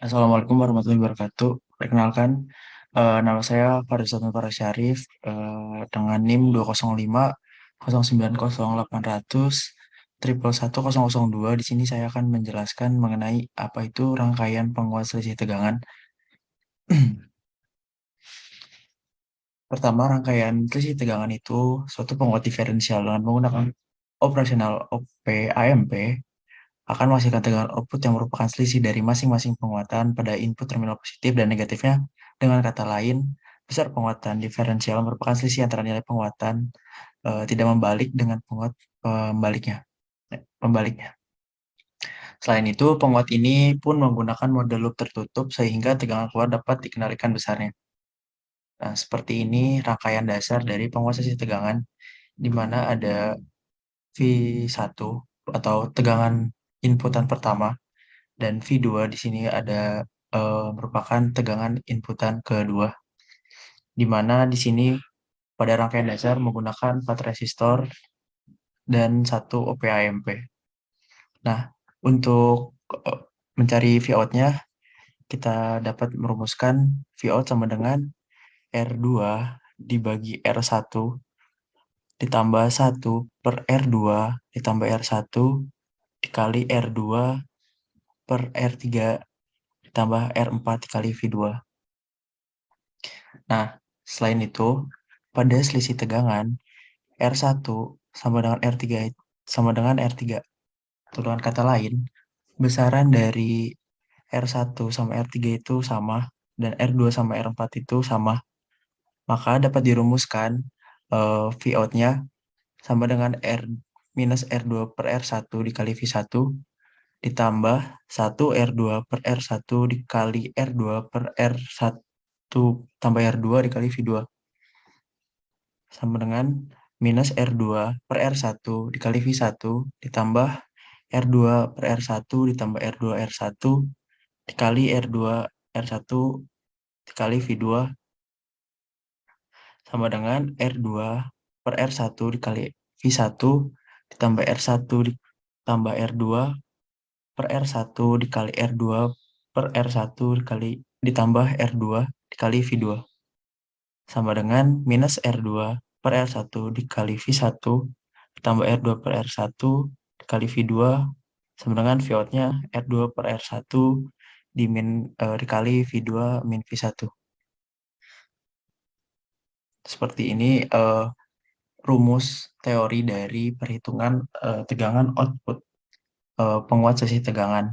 Assalamualaikum warahmatullahi wabarakatuh. Perkenalkan, nama saya Farizal Nurfara Syarif dengan NIM 205 090800 triple 1002. Di sini saya akan menjelaskan mengenai apa itu rangkaian penguat selisih tegangan. Pertama, rangkaian selisih tegangan itu suatu penguat diferensial dengan menggunakan operasional OP-AMP akan menghasilkan tegangan output yang merupakan selisih dari masing-masing penguatan pada input terminal positif dan negatifnya. Dengan kata lain, besar penguatan diferensial merupakan selisih antara nilai penguatan tidak membalik dengan penguat pembaliknya. Selain itu, penguat ini pun menggunakan mode loop tertutup sehingga tegangan keluar dapat dikendalikan besarnya. Nah, seperti ini rangkaian dasar dari penguat selisih tegangan, di mana ada V1 atau tegangan inputan pertama, dan V2 di sini ada merupakan tegangan inputan kedua, di mana di sini pada rangkaian dasar menggunakan 4 resistor dan 1 OP-AMP. Nah, untuk mencari Vout-nya, kita dapat merumuskan Vout sama dengan R2 dibagi R1 ditambah 1 per R2 ditambah R1 dikali R2 per R3 ditambah R4 dikali V2. Nah, selain itu, pada selisih tegangan, R1 sama dengan R3 sama dengan R3. Atau dengan kata lain, besaran dari R1 sama R3 itu sama, dan R2 sama R4 itu sama. Maka dapat dirumuskan Vout-nya sama dengan R minus R2 per R1 dikali V1 ditambah 1 R2 per R1 dikali R2 per R1 tambah R2 dikali V2 sama dengan minus R2 per R1 dikali V1 ditambah R2 per R1 ditambah R2 R1 dikali R2 R1 dikali V2 sama dengan R2 per R1 dikali V1 ditambah R1 ditambah R2 per R1 dikali R2 per R1 dikali ditambah R2 dikali V2 sama dengan minus R2 per R1 dikali V1 ditambah R2 per R1 dikali V2 sama dengan Vout-nya R2 per R1 dikali V2 min V1. Seperti ini rumus teori dari perhitungan tegangan output penguat selisih tegangan.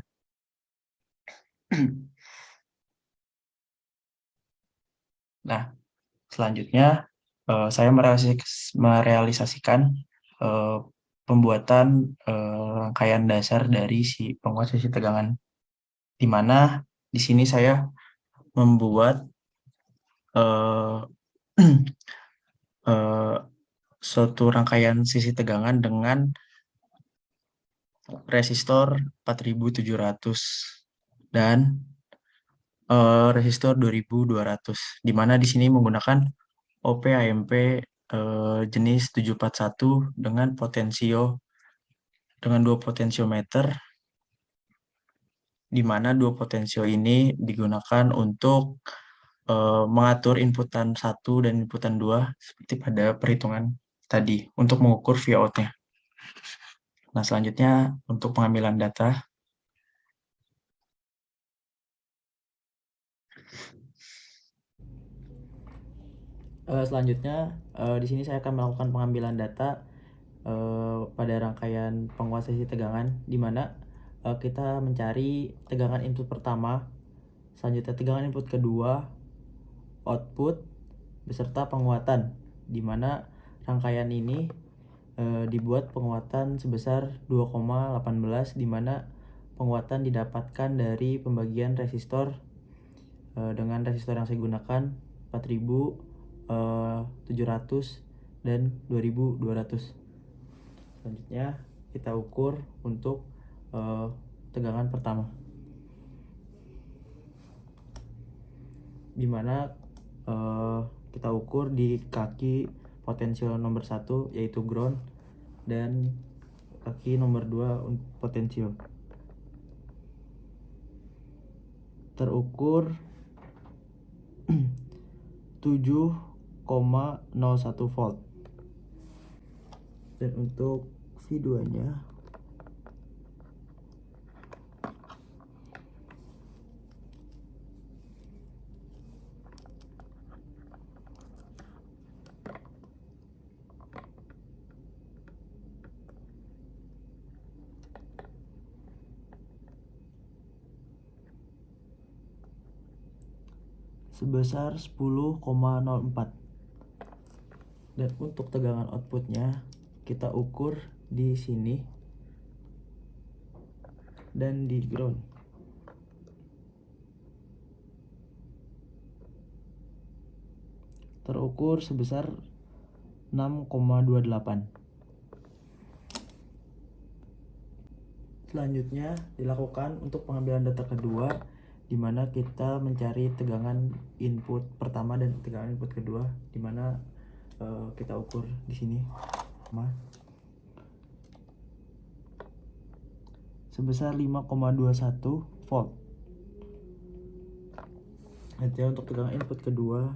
Nah, selanjutnya saya merealisasikan eh, pembuatan rangkaian dasar dari si penguat selisih tegangan, di mana di sini saya membuat eh, eh, suatu rangkaian sisi tegangan dengan resistor 4700 dan resistor 2200, di mana di sini menggunakan OP-AMP jenis 741 dengan dua potentiometer, di mana dua potensio ini digunakan untuk mengatur inputan 1 dan inputan 2 seperti pada perhitungan tadi untuk mengukur Vout-nya. Nah, selanjutnya untuk pengambilan data. Selanjutnya, di sini saya akan melakukan pengambilan data pada rangkaian penguat selisih tegangan, di mana kita mencari tegangan input pertama, selanjutnya tegangan input kedua, output, beserta penguatan, di mana rangkaian ini dibuat penguatan sebesar 2,18, di mana penguatan didapatkan dari pembagian resistor dengan resistor yang saya gunakan 4700 dan 2200. Selanjutnya kita ukur untuk tegangan pertama, di mana kita ukur di kaki potensial nomor 1 yaitu ground dan kaki nomor 2 potensial. terukur 7,01 volt. Dan untuk V2-nya sebesar 10,04. Dan untuk tegangan outputnya kita ukur di sini dan di ground. Terukur sebesar 6,28. Selanjutnya dilakukan untuk pengambilan data kedua, di mana kita mencari tegangan input pertama dan tegangan input kedua, di mana kita ukur di sini sebesar 5,21 volt. Nanti untuk tegangan input kedua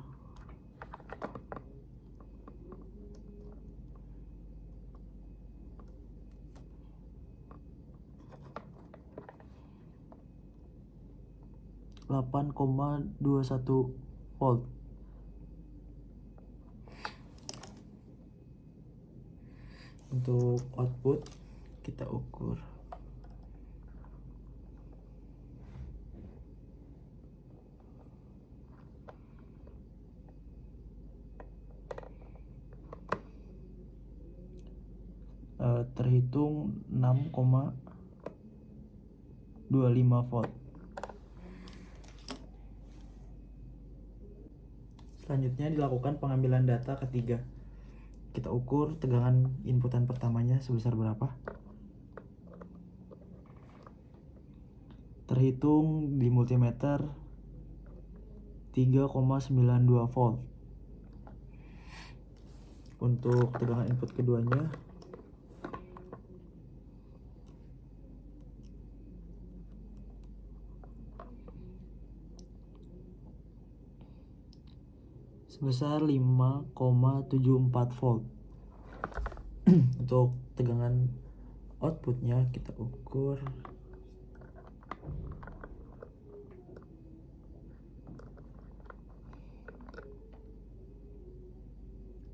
(8,21 volt). Untuk output kita ukur terhitung 6,25 volt. Selanjutnya dilakukan pengambilan data ketiga. Kita ukur tegangan inputan pertamanya sebesar berapa. Terhitung di multimeter 3,92 volt. Untuk tegangan input keduanya sebesar 5,74 volt. Untuk tegangan outputnya kita ukur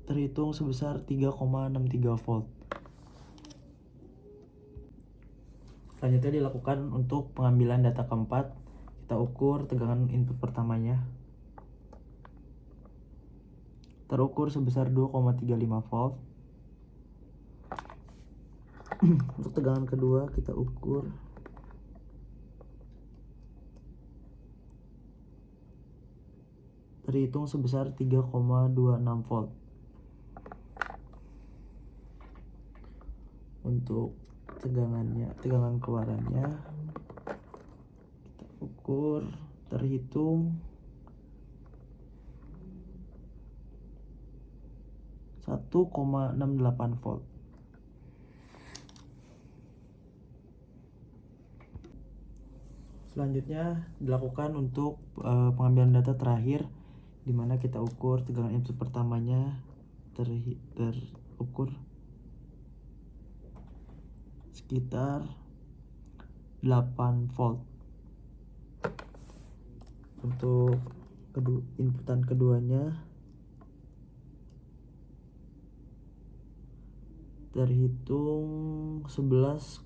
terhitung sebesar 3,63 volt. Selanjutnya dilakukan untuk pengambilan data keempat. Kita ukur tegangan input pertamanya. Terukur sebesar 2,35 volt. Untuk tegangan kedua kita ukur terhitung sebesar 3,26 volt. Untuk tegangan keluarannya kita ukur terhitung 1,68 volt. Selanjutnya dilakukan untuk pengambilan data terakhir, di mana kita ukur tegangan input pertamanya terukur sekitar 8 volt. Untuk inputan keduanya terhitung 11,70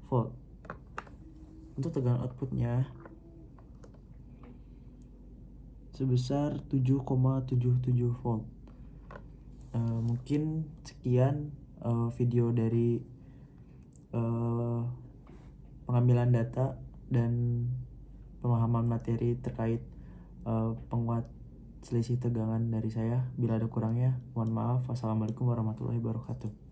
volt. Untuk tegangan outputnya sebesar 7,77 volt. Mungkin sekian video dari pengambilan data dan pemahaman materi terkait penguat selisih tegangan dari saya. Bila ada kurangnya, mohon maaf. Wassalamualaikum warahmatullahi wabarakatuh.